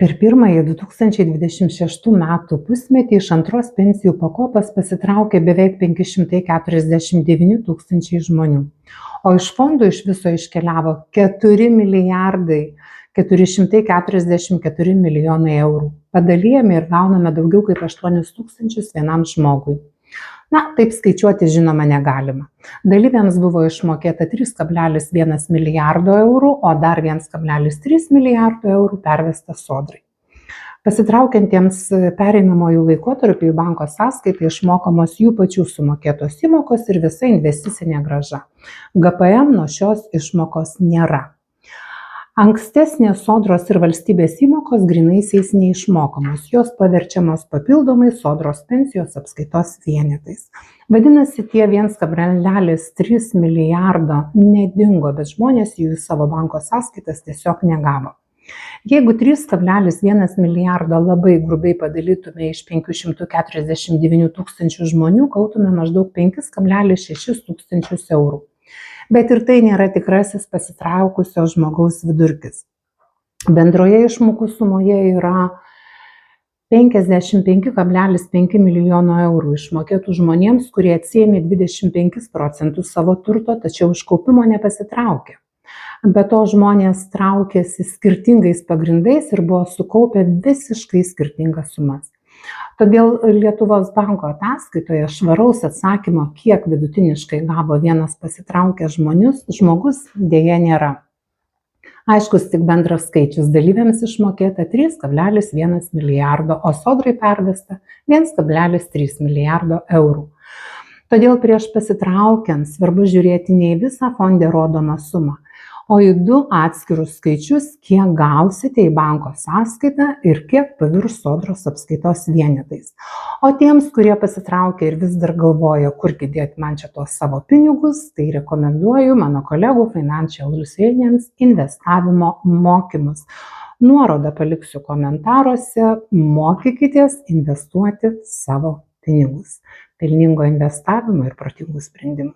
Per pirmąjį 2026 metų pusmetį iš antros pensijų pakopos pasitraukė beveik 549 tūkstančiai žmonių, o iš fondų iš viso iškeliavo 4 milijardai 444 milijonai eurų. Padalijame ir gauname daugiau kaip 8 tūkstančius vienam žmogui. Taip skaičiuoti žinoma negalima. Dalyviams buvo išmokėta 3,1 milijardo eurų, o dar 1,3 milijardo eurų pervesta Sodrai. Pasitraukiantiems pereinamojų laikotarpių į banko sąskaitą išmokamos jų pačių sumokėtos įmokos ir visa investicinė grąža. GPM nuo šios išmokos nėra. Ankstesnės Sodros ir valstybės įmokos grynaisiais neišmokamos, jos paverčiamos papildomai Sodros pensijos apskaitos vienetais. Vadinasi, tie 1,3 milijardo nedingo, bet žmonės jų į savo banko sąskaitas tiesiog negavo. Jeigu 3,1 milijardo labai grubiai padalytume iš 549 tūkstančių žmonių, gautume maždaug 5,6 tūkstančius eurų. Bet ir tai nėra tikrasis pasitraukusio žmogaus vidurkis. Bendroje išmokų sumoje yra 55,5 milijono eurų išmokėtų žmonėms, kurie atsiėmė 25% savo turto, tačiau iš kaupimo nepasitraukė. Be to žmonės traukėsi skirtingais pagrindais ir buvo sukaupę visiškai skirtingas sumas. Todėl Lietuvos banko ataskaitoje švaraus atsakymo, kiek vidutiniškai gavo vienas pasitraukęs žmogus, dėja nėra. Aiškus tik bendras skaičius, dalyviams išmokėta 3,1 milijardo, o Sodrai pervesta 1,3 milijardo eurų. Todėl prieš pasitraukiant svarbu žiūrėti ne į visą fonde rodomą sumą, o į 2 atskirus skaičius, kiek gausite į banko sąskaitą ir kiek pavirs Sodros apskaitos vienetais. O tiems, kurie pasitraukia ir vis dar galvoja, kurgi dėti man čia tos savo pinigus, tai rekomenduoju mano kolegų Financial Lithuanians investavimo mokymus. Nuorodą paliksiu komentaruose, mokykitės investuoti savo pinigus. Pelningo investavimo ir protingų sprendimų.